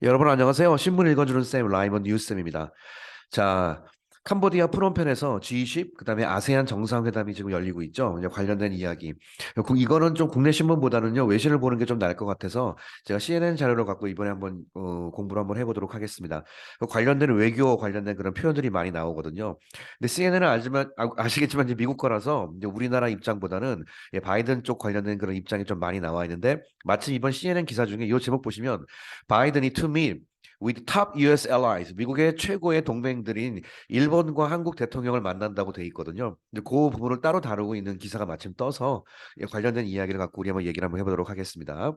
여러분 안녕하세요. 신문 읽어주는 쌤 라이먼 뉴스쌤입니다. 자, 캄보디아 프놈펜에서 G20 그다음에 아세안 정상회담이 지금 열리고 있죠. 이제 관련된 이야기. 이거는 좀 국내 신문보다는요 외신을 보는 게 좀 나을 것 같아서 제가 CNN 자료를 갖고 이번에 한번 공부를 한번 해보도록 하겠습니다. 관련된 외교 관련된 그런 표현들이 많이 나오거든요. 근데 CNN은 아시겠지만 이제 미국 거라서 이제 우리나라 입장보다는 바이든 쪽 관련된 그런 입장이 좀 많이 나와 있는데 마침 이번 CNN 기사 중에 이 제목 보시면 바이든이 to meet with top US allies, 미국의 최고의 동맹들인 일본과 한국 대통령을 만난다고 돼 있거든요. 근데 그 부분을 따로 다루고 있는 기사가 마침 떠서 관련된 이야기를 갖고 우리 한번 얘기를 한번 해보도록 하겠습니다.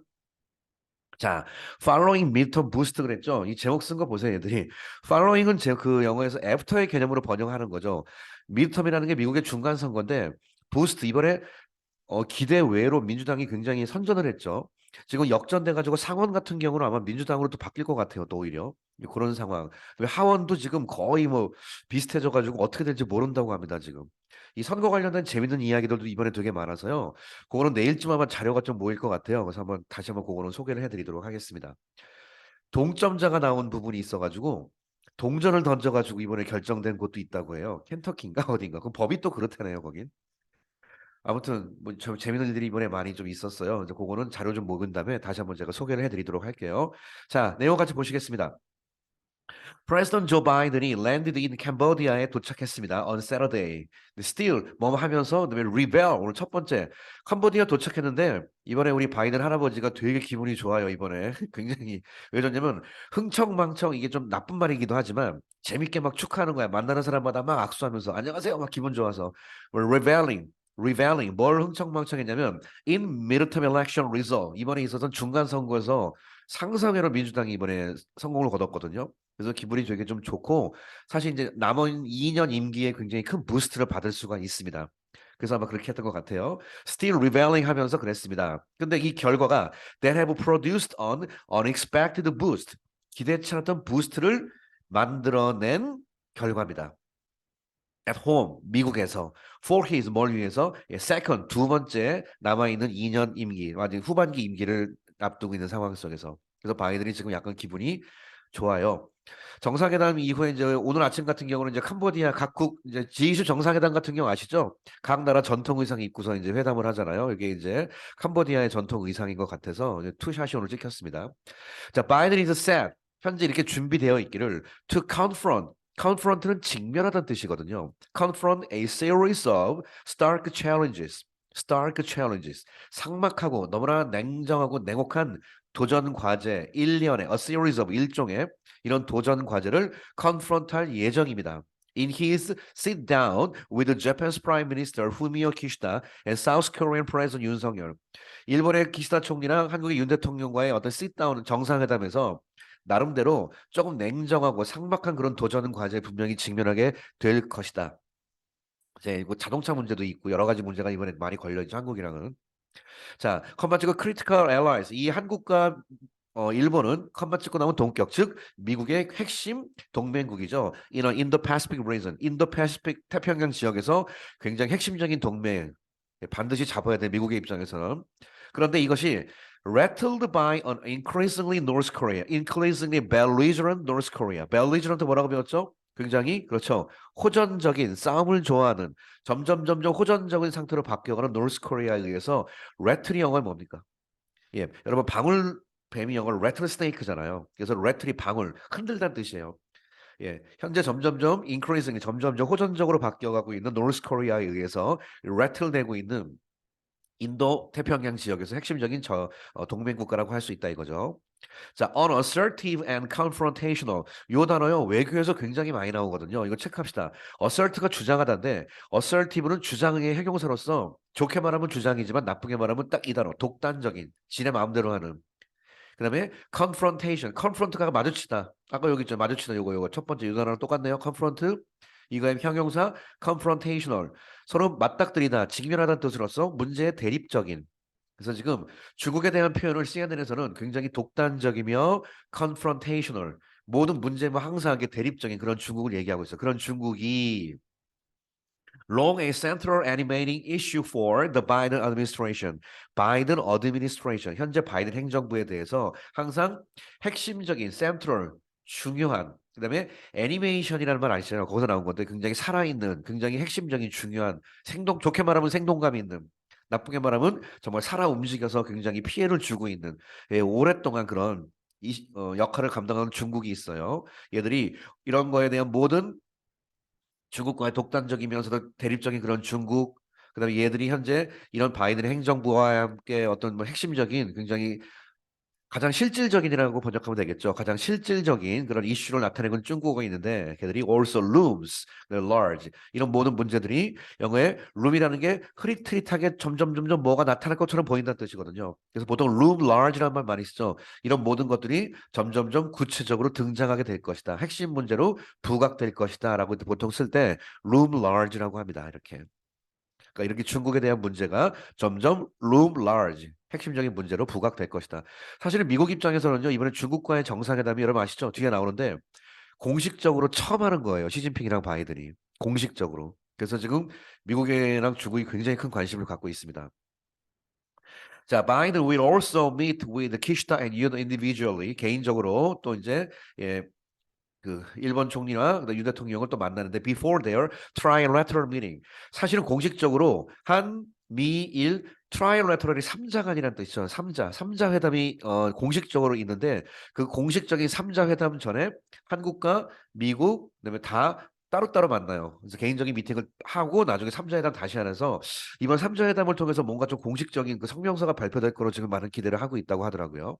자, following midterm boost 그랬죠? 이 제목 쓴 거 보세요, 얘들이. following은 그 영어에서 after의 개념으로 번역하는 거죠. midterm이라는 게 미국의 중간 선거인데 boost 이번에 기대 외로 민주당이 굉장히 선전을 했죠. 지금 역전돼 가지고 상원 같은 경우는 아마 민주당으로 또 바뀔 것 같아요. 또 오히려 그런 상황. 하원도 지금 거의 뭐 비슷해져 가지고 어떻게 될지 모른다고 합니다. 지금 이 선거 관련된 재밌는 이야기들도 이번에 되게 많아서요. 그거는 내일쯤 아마 자료가 좀 모일 것 같아요. 그래서 한번 다시 한번 그거는 소개를 해드리도록 하겠습니다. 동점자가 나온 부분이 있어가지고 동전을 던져가지고 이번에 결정된 곳도 있다고 해요. 켄터키인가 어딘가. 그 법이 또 그렇다네요. 거긴. 아무튼 뭐 재밌는 일들이 이번에 많이 좀 있었어요. 이제 그거는 자료 좀 모은 다음에 다시 한번 제가 소개를 해드리도록 할게요. 자, 내용 같이 보시겠습니다. 프레지던트 조 바이든이 landed in Cambodia에 도착했습니다. On Saturday. Still 뭐 하면서 그다음에 rebel 오늘 첫 번째 캄보디아 도착했는데 이번에 우리 바이든 할아버지가 되게 기분이 좋아요. 이번에 굉장히 왜 그러냐면 흥청망청 이게 좀 나쁜 말이기도 하지만 재밌게 막 축하하는 거야. 만나는 사람마다 막 악수하면서 안녕하세요 막 기분 좋아서 reveling 뭘 흥청망청했냐면 in midterm election result 이번에 있었던 중간 선거에서 상상외로 민주당이 이번에 성공을 거뒀거든요. 그래서 기분이 되게 좀 좋고 사실 이제 남은 2년 임기에 굉장히 큰 부스트를 받을 수가 있습니다. 그래서 아마 그렇게 했던 것 같아요. Still rebelling 하면서 그랬습니다. 근데 이 결과가 that have produced an unexpected boost. 기대치 않았던 부스트를 만들어낸 결과입니다. At home, 미국에서 for his 뭘 위해서 second 두 번째 남아있는 2년 임기, 아직 후반기 임기를 앞두고 있는 상황 속에서 그래서 바이든이 지금 약간 기분이 좋아요. 정상회담 이후에 이제 오늘 아침 같은 경우는 이제 캄보디아 각국 이제 G20 정상회담 같은 경우 아시죠? 각 나라 전통 의상 입고서 이제 회담을 하잖아요. 이게 이제 캄보디아의 전통 의상인 것 같아서 이제 투샷이 오늘 찍혔습니다. 자, Biden is set. 현재 이렇게 준비되어 있기를 to confront. confront는 직면하다는 뜻이거든요. confront a series of stark challenges. stark challenges. 삭막하고 너무나 냉정하고 냉혹한 도전 과제 일련의 a series of 일종의 이런 도전 과제를 confront할 예정입니다. In his sit down with the Japanese Prime Minister Fumio Kishida and South Korean President 윤석열. 일본의 기시다 총리랑 한국의 윤 대통령과의 어떤 sit-down 정상회담에서 나름대로 조금 냉정하고 삭막한 그런 도전 과제에 분명히 직면하게 될 것이다. 이제 이거 자동차 문제도 있고 여러 가지 문제가 이번에 많이 걸려있죠 한국이랑은. 자, 컴마 찍고 critical allies 이 한국과 일본은 컴마 찍고 나온 동격 즉 미국의 핵심 동맹국이죠. in the Pacific region, 인도 패시픽 태평양 지역에서 굉장히 핵심적인 동맹 반드시 잡아야 돼 미국의 입장에서는. 그런데 이것이 rattled by an increasingly North Korea, increasingly belligerent North Korea. belligerent 뭐라고 배웠죠? 굉장히 그렇죠. 호전적인 싸움을 좋아하는 점점 호전적인 상태로 바뀌어가는 노스 코리아에 의해서 레틀이 영어는 뭡니까? 예, 여러분 방울 뱀이 영어로 레틀 스네이크잖아요. 그래서 레틀이 방울 흔들다는 뜻이에요. 예, 현재 점점점 increasing 점점점 호전적으로 바뀌어가고 있는 노스 코리아에 의해서 레틀되고 있는 인도 태평양 지역에서 핵심적인 동맹 국가라고 할 수 있다 이거죠. 자, unassertive and confrontational. 요 단어요. 외교에서 굉장히 많이 나오거든요. 이거 체크합시다. assert가 주장하다인데 assertive는 주장의 형용사로서 좋게 말하면 주장이지만 나쁘게 말하면 딱 이 단어. 독단적인. 지네 마음대로 하는. 그다음에 confrontation. confront가 마주치다. 아까 여기 있죠. 마주치다 요거 첫 번째 요 단어랑 똑같네요. confront 이거의 형용사 confrontational. 서로 맞닥뜨리다, 직면하다는 뜻으로서 문제의 대립적인. 그래서 지금 중국에 대한 표현을 CNN에서는 굉장히 독단적이며 confrontational 모든 문제와 항상 대립적인 그런 중국을 얘기하고 있어요. 그런 중국이 long a central animating issue for the Biden administration. 바이든 어드미니스트레이션, 현재 바이든 행정부에 대해서 항상 핵심적인 센트럴, 중요한, 그다음에 애니메이션이라는 말 아시잖아요. 거기서 나온 건데 굉장히 살아있는, 굉장히 핵심적인 중요한 생동, 좋게 말하면 생동감 있는, 나쁘게 말하면 정말 살아 움직여서 굉장히 피해를 주고 있는, 예, 오랫동안 그런 역할을 감당하는 중국이 있어요. 얘들이 이런 거에 대한 모든 중국과의 독단적이면서도 대립적인 그런 중국, 그다음에 얘들이 현재 이런 바이든 행정부와 함께 어떤 뭐 핵심적인 굉장히 가장 실질적인이라고 번역하면 되겠죠. 가장 실질적인 그런 이슈를 나타내는 중국어가 있는데 걔들이 also looms, large 이런 모든 문제들이 영어에 loom이라는 게 흐릿흐릿하게 점점 뭐가 나타날 것처럼 보인다는 뜻이거든요. 그래서 보통 loom large라는 말 많이 쓰죠. 이런 모든 것들이 점점 구체적으로 등장하게 될 것이다. 핵심 문제로 부각될 것이다라고 보통 쓸 때 loom large라고 합니다. 이렇게. 그러니까 이렇게 중국에 대한 문제가 점점 loom large, 핵심적인 문제로 부각될 것이다. 사실은 미국 입장에서는요, 이번에 중국과의 정상회담이 여러분 아시죠? 뒤에 나오는데 공식적으로 처음 하는 거예요. 시진핑이랑 바이든이. 공식적으로. 그래서 지금 미국이랑 중국이 굉장히 큰 관심을 갖고 있습니다. 자, Biden will also meet with Kishida and Yoon individually. 개인적으로 또 이제 예, 그 일본 총리와 그다음 윤 대통령을 또 만나는데 before their trilateral meeting. 사실은 공식적으로 한미일 트라이래터럴이 삼자간이라는 뜻이죠. 삼자 회담이 공식적으로 있는데 그 공식적인 삼자 회담 전에 한국과 미국 그다음에 다 따로따로 만나요. 그래서 개인적인 미팅을 하고 나중에 삼자회담 다시 하면서 이번 삼자회담을 통해서 뭔가 좀 공식적인 그 성명서가 발표될 거로 지금 많은 기대를 하고 있다고 하더라고요.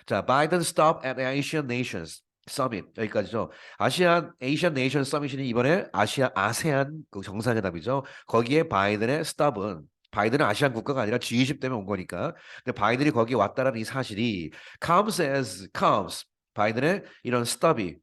자, 바이든 stop at Asian Nations Summit 여기까지죠. 아시안 네이션 서밋이 이번에 아세안 그 정상회담이죠. 거기에 바이든의 stop은 바이든은 아시안 국가가 아니라 G20 때문에 온 거니까. 근데 바이든이 거기에 왔다라는 이 사실이 comes 바이든의 이런 stop이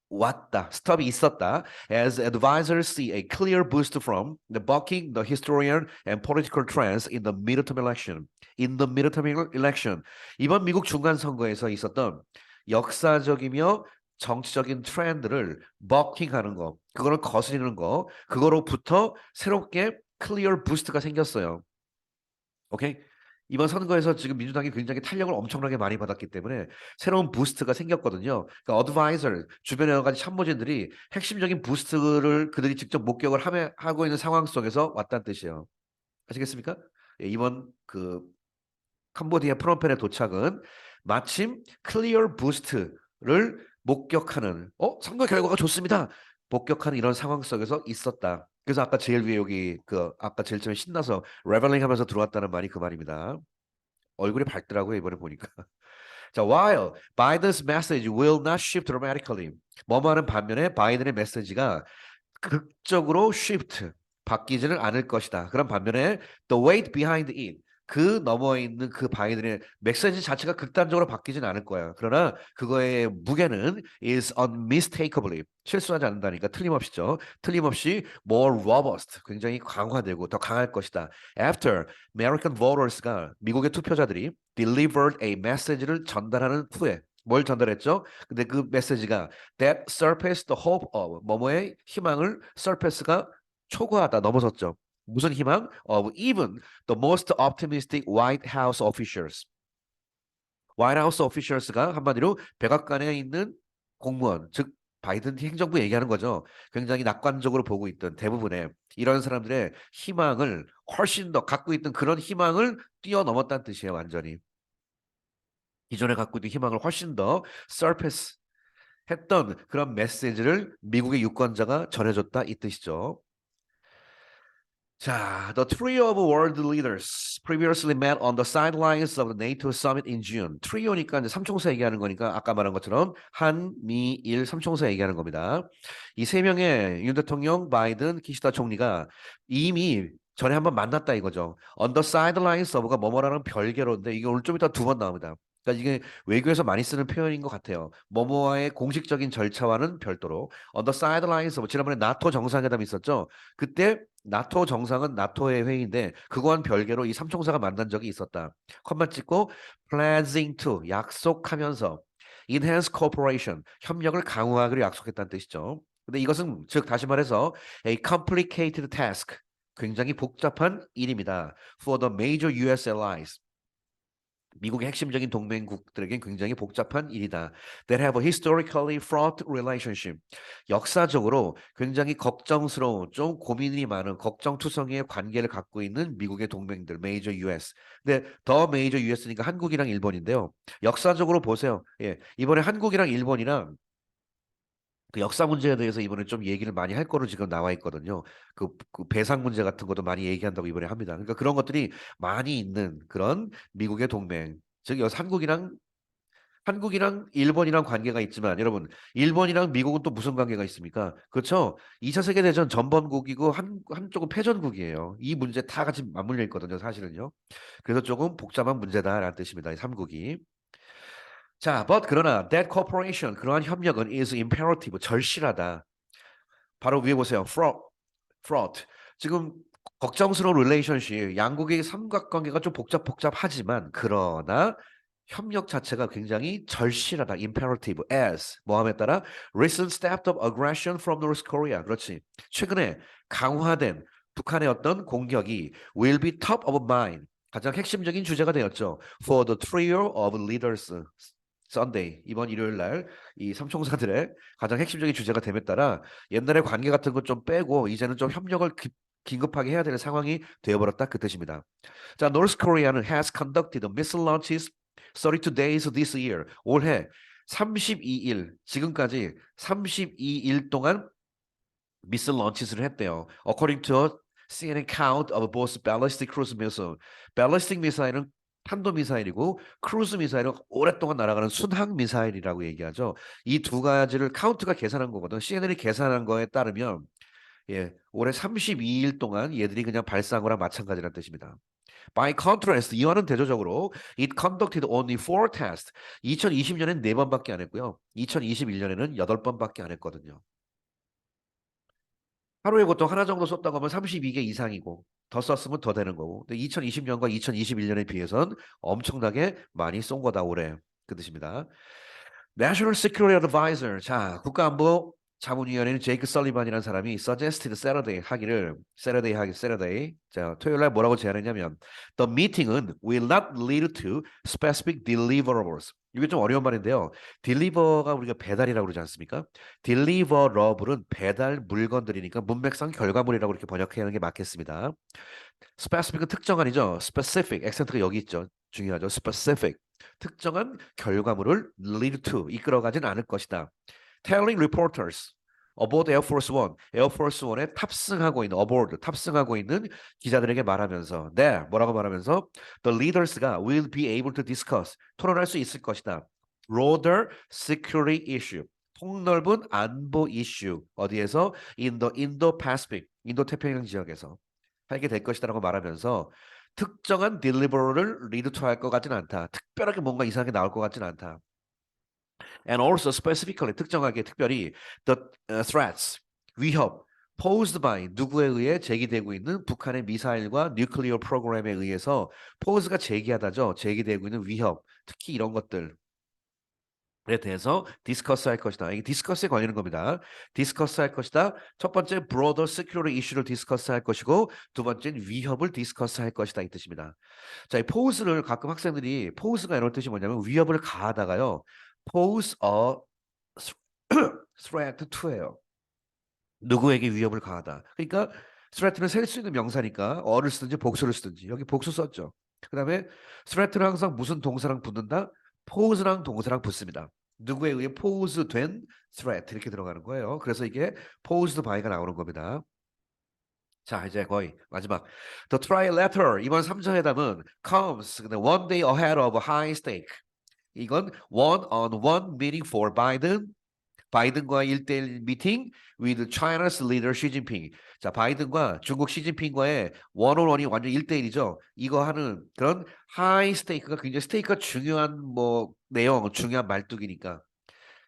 왔다, 스톱이 있었다. As advisors see a clear boost from the bucking the historian and political trends in the midterm election. In the midterm election. 이번 미국 중간 선거에서 있었던 역사적이며 정치적인 트렌드를 버킹하는 거, 그거를 거스리는 거, 그거로부터 새롭게 클리어 부스트가 생겼어요. 오케이? 이번 선거에서 지금 민주당이 굉장히 탄력을 엄청나게 많이 받았기 때문에 새로운 부스트가 생겼거든요. 그러니까 어드바이저 주변의 여러 가지 참모진들이 핵심적인 부스트를 그들이 직접 목격을 하고 있는 상황 속에서 왔다는 뜻이에요. 아시겠습니까? 예, 이번 그 캄보디아 프놈펜의 도착은 마침 클리어 부스트를 목격하는 선거 결과가 좋습니다. 목격하는 이런 상황 속에서 있었다. 그래서 아까 제일 위에 여기 그 아까 제일 처음에 신나서 레벨링 하면서 들어왔다는 말이 그 말입니다. 얼굴이 밝더라고요 이번에 보니까. 자, while Biden's message will not shift dramatically. 뭐뭐하는 반면에 바이든의 메시지가 극적으로 shift 바뀌지는 않을 것이다. 그런 반면에 the weight behind it 그 너머에 있는 그 바이든의 메시지 자체가 극단적으로 바뀌진 않을 거야. 그러나 그거의 무게는 is unmistakably 실수하지 않는다니까 틀림없이죠. 틀림없이 more robust 굉장히 강화되고 더 강할 것이다. After American voters가 미국의 투표자들이 delivered a message를 전달하는 후에 뭘 전달했죠? 근데 그 메시지가 that surpassed the hope of 뭐뭐의 희망을 surpass가 초과하다 넘어섰죠. 무슨 희망? Of even the most optimistic White House officials. White House officials가 한마디로 백악관에 있는 공무원, 즉 바이든 행정부 얘기하는 거죠. 굉장히 낙관적으로 보고 있던 대부분의 이런 사람들의 희망을 훨씬 더 갖고 있던 그런 희망을 뛰어넘었다는 뜻이에요, 완전히. 기존에 갖고 있던 희망을 훨씬 더 surpass 했던 그런 메시지를 미국의 유권자가 전해줬다 이 뜻이죠. 자, the trio of world leaders previously met on the sidelines of the NATO summit in June. 트리오니까 이제 삼총사 얘기하는 거니까 아까 말한 것처럼 한미일 삼총사 얘기하는 겁니다. 이 세 명의 윤 대통령, 바이든, 기시다 총리가 이미 전에 한번 만났다 이거죠. On the sidelines of가 뭐뭐라는 별개로인데 이게 오늘 좀 이따 두 번 나옵니다. 그러니까 이게 외교에서 많이 쓰는 표현인 것 같아요. 뭐뭐와의 공식적인 절차와는 별도로 on the sidelines of 지난번에 나토 정상회담 있었죠. 그때 나토 정상은 나토의 회의인데 그거와는 별개로 이 삼총사가 만난 적이 있었다. 컴마 찍고 pledging to 약속하면서 enhance cooperation 협력을 강화하기로 약속했다는 뜻이죠. 근데 이것은 즉 다시 말해서 a complicated task. 굉장히 복잡한 일입니다. For the major US allies. 미국의 핵심적인 동맹국들에겐 굉장히 복잡한 일이다. That have a historically fraught relationship. 역사적으로 굉장히 걱정스러운, 좀 고민이 많은 걱정투성이의 관계를 갖고 있는 미국의 동맹들, major US. 근데 더 major US니까 한국이랑 일본인데요. 역사적으로 보세요. 예, 이번에 한국이랑 일본이랑 그 역사 문제에 대해서 이번에 좀 얘기를 많이 할 거로 지금 나와 있거든요. 그 배상 문제 같은 것도 많이 얘기한다고 이번에 합니다. 그러니까 그런 것들이 많이 있는 그런 미국의 동맹. 즉 여기서 한국이랑 일본이랑 관계가 있지만 여러분 일본이랑 미국은 또 무슨 관계가 있습니까? 그렇죠? 2차 세계대전 전범국이고 한쪽은 패전국이에요. 이 문제 다 같이 맞물려 있거든요, 사실은요. 그래서 조금 복잡한 문제다라는 뜻입니다. 이 3국이. 자, 그러나 that cooperation 그러한 협력은 is imperative 절실하다. 바로 위에 보세요. fraught. 지금 걱정스러운 relationship, 양국의 삼각관계가 좀 복잡하지만 그러나 협력 자체가 굉장히 절실하다. imperative as 뭐함에 따라 recent step of aggression from North Korea. 그렇지. 최근에 강화된 북한의 어떤 공격이 will be top of mind. 가장 핵심적인 주제가 되었죠. For the trio of leaders. Sunday 이번 일요일 날 이 삼총사들의 가장 핵심적인 주제가 됨에 따라 옛날의 관계 같은 것 좀 빼고 이제는 좀 협력을 긴급하게 해야 되는 상황이 되어버렸다 그 뜻입니다. 자, North Korea는 has conducted missile launches 32 days this year. 올해 32일 지금까지 32일 동안 미슬 런치를 했대요. According to a CNN count of both ballistic cruise missile. ballistic 미사일은 탄도 미사일이고 크루즈 미사일은 오랫동안 날아가는 순항 미사일이라고 얘기하죠. 이 두 가지를 카운트가 계산한 거거든. CNN이 계산한 거에 따르면 예, 올해 32일 동안 얘들이 그냥 발사한 거랑 마찬가지라는 뜻입니다. By contrast, 이와는 대조적으로 it conducted only four tests. 2020년엔 4번밖에 안 했고요. 2021년에는 8번밖에 안 했거든요. 하루에 보통 하나 정도 썼다고 하면 32개 이상이고 더 썼으면 더 되는 거고. 근데 2020년과 2021년에 비해서는 엄청나게 많이 쏜 거다 올해. 그 뜻입니다. National Security Advisor. 자, 국가안보 자문위원회는 제이크 설리반이라는 사람이 suggested Saturday 하기를 Saturday. 자, 토요일 날 뭐라고 제안했냐면 the meeting은 will not lead to specific deliverables. 이게 좀 어려운 말인데요. deliver가 우리가 배달이라고 그러지 않습니까? deliverable은 배달 물건들이니까 문맥상 결과물이라고 이렇게 번역해야 하는 게 맞겠습니다. specific은 특정 아니죠. specific 액센트가 여기 있죠. 중요하죠. specific 특정한 결과물을 lead to 이끌어가진 않을 것이다. Telling reporters aboard Air Force One, Air Force One에 탑승하고 있는 aboard 탑승하고 있는 기자들에게 말하면서 네 뭐라고 말하면서 the leaders가 will be able to discuss 토론할 수 있을 것이다. broader security issue 폭넓은 안보 이슈 어디에서 in the Indo-Pacific 인도 태평양 지역에서 하게 될 것이다라고 말하면서 특정한 딜리버를 리드 투 할 것 같지는 않다. 특별하게 뭔가 이상하게 나올 것 같지는 않다. And also specifically 특정하게 특별히 the threats 위협 posed by 누구에 의해 제기되고 있는 북한의 미사일과 뉴클리어 프로그램에 의해서 포스가 제기하다죠. 제기되고 있는 위협 특히 이런 것들 에 대해서 디스커스 할 것이다. 이게 디스커스에 관련된 겁니다. 디스커스 할 것이다. 첫 번째 broader security issue를 디스커스 할 것이고 두 번째는 위협을 디스커스 할 것이다 이 뜻입니다. 자, 이 pose를 가끔 학생들이 pose가 이런 뜻이 뭐냐면 위협을 가하다가요. pose a threat to예요. 누구에게 위협을 가하다. 그러니까 threat는 셀 수 있는 명사니까 어를 쓰든지 복수를 쓰든지 여기 복수 썼죠. 그다음에 threat는 항상 무슨 동사랑 붙는다? pose랑 동사랑 붙습니다. 누구에 의해 pose 된 threat 이렇게 들어가는 거예요. 그래서 이게 posed by가 나오는 겁니다. 자, 이제 거의 마지막. The trilateral 이번 3자 회담은 comes one day ahead of a high stake. 이건 one-on-one meeting for Biden 바이든과 1대1 미팅 with China's leader Xi Jinping. 자, 바이든과 중국 시진핑과의 원온원이 완전 1대1이죠. 이거 하는 그런 하이 스테이크가 굉장히 스테이크가 중요한 뭐 내용, 중요한 말뚝이니까.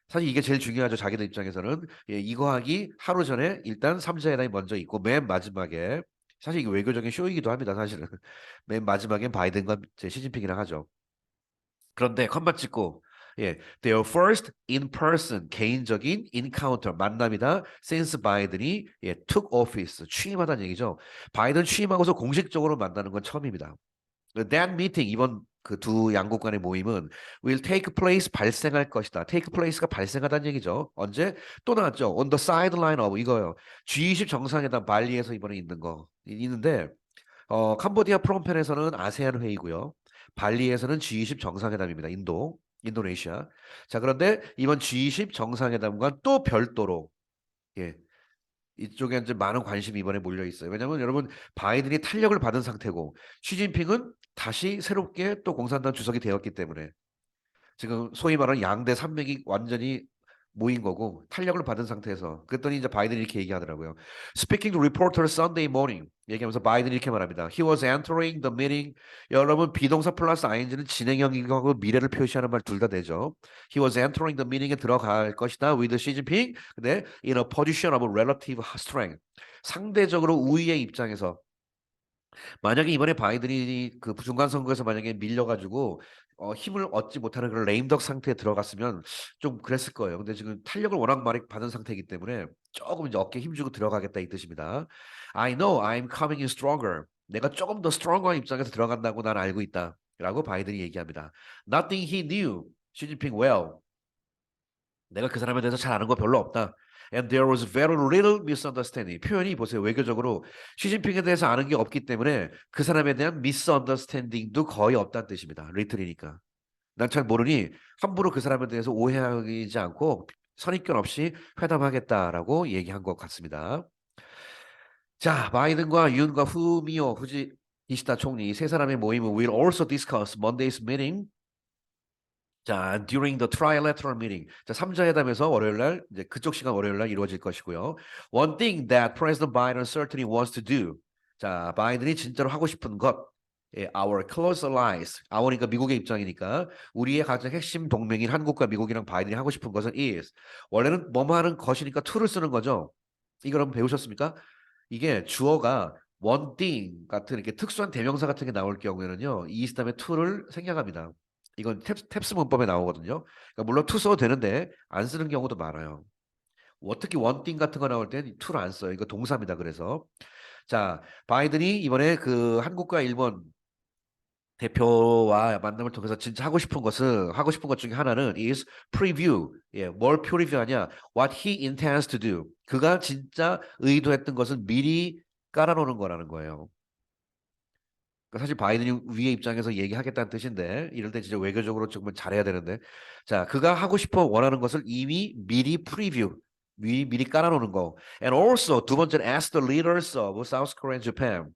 사실 이게 제일 중요하죠. 자기들 입장에서는. 예, 이거 하기 하루 전에 일단 3자 회담이 먼저 있고 맨 마지막에 사실 이게 외교적인 쇼이기도 합니다. 사실은. 맨 마지막엔 바이든과 시진핑이랑 하죠. 그런데 컴만 찍고 예, their first in-person 개인적인 encounter 만남이다. since 바이든이 took office 취임하다는 얘기죠. 바이든 취임하고서 공식적으로 만나는 건 처음입니다. That meeting 이번 그 두 양국 간의 모임은 will take place 발생할 것이다. take place가 발생하다는 얘기죠. 언제? 또 나왔죠. On the sideline of 이거요. G20 정상회담 발리에서 이번에 있는 거 있는데 캄보디아 프놈펜에서는 아세안 회의고요. 발리에서는 G20 정상회담입니다. 인도네시아. 자, 그런데 이번 G20 정상회담과 또 별도로 예, 이쪽에 이제 많은 관심이 이번에 몰려 있어요. 왜냐하면 여러분 바이든이 탄력을 받은 상태고 시진핑은 다시 새롭게 또 공산당 주석이 되었기 때문에 지금 소위 말하는 양대 산맥이 완전히 모인 거고 탄력을 받은 상태에서 그랬더니 이제 바이든이 이렇게 얘기하더라고요. Speaking to reporters Sunday morning 얘기하면서 바이든이 이렇게 말합니다. He was entering the meeting. 여러분 비동사 플러스 ing는 진행형이고 미래를 표시하는 말 둘 다 되죠. He was entering the meeting에 들어갈 것이다 with Xi Jinping. 근데 in a position of relative strength. 상대적으로 우위의 입장에서 만약에 이번에 바이든이 그 중간 선거에서 만약에 밀려가지고 힘을 얻지 못하는 그런 레임덕 상태에 들어갔으면 좀 그랬을 거예요. 근데 지금 탄력을 워낙 많이 받은 상태이기 때문에 조금 이제 어깨 힘주고 들어가겠다 이 뜻입니다. I know I'm coming in stronger. 내가 조금 더 스트롱한 입장에서 들어간다고 난 알고 있다. 라고 바이든이 얘기합니다. Nothing he knew. 시진핑 well. 내가 그 사람에 대해서 잘 아는 거 별로 없다. And there was very little misunderstanding. 표현이 보세요. 외교적으로 시진핑에 대해서 아는 게 없기 때문에 그 사람에 대한 misunderstanding도 거의 없다는 뜻입니다. 리틀이니까. 난 잘 모르니 함부로 그 사람에 대해서 오해하지 않고 선입견 없이 회담하겠다라고 얘기한 것 같습니다. 자, 바이든과 윤과 후미오, 후지 기시다 총리 세 사람의 모임은 will also discuss Monday's meeting. 자, during the trilateral meeting. 자, 3자 회담에서 월요일 날 이제 그쪽 시간 월요일 날 이루어질 것이고요. One thing that President Biden certainly wants to do. 자, 바이든이 진짜로 하고 싶은 것. our close allies. our니까 미국의 입장이니까 우리의 가장 핵심 동맹인 한국과 미국이랑 바이든이 하고 싶은 것은 is. 원래는 뭐뭐 하는 것이니까 to를 쓰는 거죠. 이걸 한번 배우셨습니까? 이게 주어가 one thing 같은 이렇게 특수한 대명사 같은 게 나올 경우에는요. is 다음에 to를 생략합니다. 이건 탭스 문법에 나오거든요. 그러니까 물론 to 써도 되는데 안 쓰는 경우도 많아요. 특히 one thing 같은 거 나올 때는 to를 안 써요. 이거 동사입니다. 그래서 자 바이든이 이번에 그 한국과 일본 대표와 만남을 통해서 진짜 하고 싶은 것 중에 하나는 is preview. 뭘 프리뷰하냐? What he intends to do. 그가 진짜 의도했던 것은 미리 깔아놓는 거라는 거예요. 그러니까 사실 바이든이 위의 입장에서 얘기하겠다는 뜻인데 이럴 때 진짜 외교적으로 정말 잘해야 되는데 자 그가 하고 싶어 원하는 것을 이미 미리 프리뷰 미리 깔아놓는 거 and also 두 번째는 ask the leaders of South Korea and Japan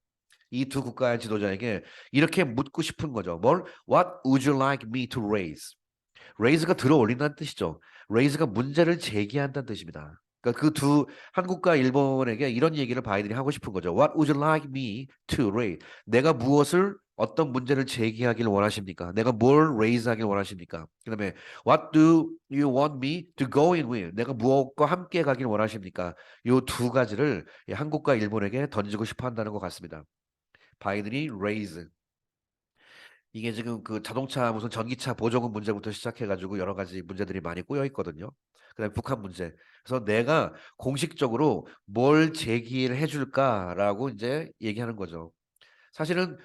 이 두 국가의 지도자에게 이렇게 묻고 싶은 거죠. 뭘? What would you like me to raise? raise가 들어 올린다는 뜻이죠. raise가 문제를 제기한다는 뜻입니다. 그러니까 그 두 한국과 일본에게 이런 얘기를 바이든이 하고 싶은 거죠. What would you like me to raise? 내가 무엇을 어떤 문제를 제기하길 원하십니까? 내가 뭘 raise 하길 원하십니까? 그다음에 What do you want me to go in with? 내가 무엇과 함께 가길 원하십니까? 이 두 가지를 한국과 일본에게 던지고 싶어 한다는 것 같습니다. 바이든이 raise 이게 지금 그 자동차 무슨 전기차 보조금 문제부터 시작해가지고 여러 가지 문제들이 많이 꼬여 있거든요. 그다음에 북한 문제. 그래서 내가 공식적으로 뭘 제기를 해줄까라고 이제 얘기하는 거죠. 사실은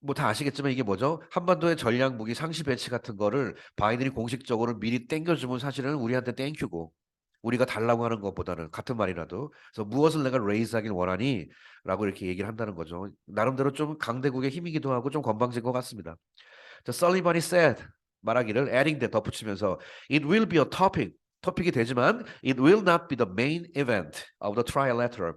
뭐 다 아시겠지만 이게 뭐죠? 한반도의 전략 무기 상시 배치 같은 거를 바이든이 공식적으로 미리 땡겨주면 사실은 우리한테 땡큐고 우리가 달라고 하는 것보다는 같은 말이라도 그래서 무엇을 내가 레이즈 하길 원하니? 라고 이렇게 얘기를 한다는 거죠. 나름대로 좀 강대국의 힘이기도 하고 좀 건방진 것 같습니다. 자, 설리반이 said 말하기를 adding 대 덧붙이면서 it will be a topic 토픽이 되지만 it will not be the main event of the trilateral.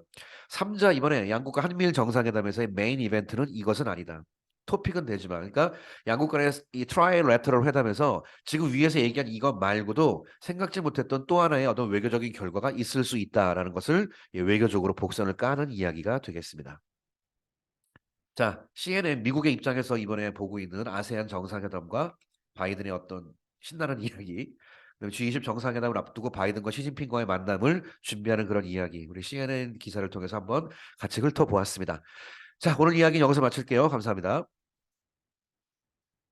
3자 이번에 양국과 한미일 정상회담에서의 메인 이벤트는 이것은 아니다. 토픽은 되지만 그러니까 양국 간의 이 트라이래터럴 회담에서 지금 위에서 얘기한 이것 말고도 생각지 못했던 또 하나의 어떤 외교적인 결과가 있을 수 있다라는 것을 외교적으로 복선을 까는 이야기가 되겠습니다. 자, CNN 미국의 입장에서 이번에 보고 있는 아세안 정상회담과 바이든의 어떤 신나는 이야기, 그다음에 G20 정상회담을 앞두고 바이든과 시진핑과의 만남을 준비하는 그런 이야기, 우리 CNN 기사를 통해서 한번 같이 훑어보았습니다. 자, 오늘 이야기는 여기서 마칠게요. 감사합니다.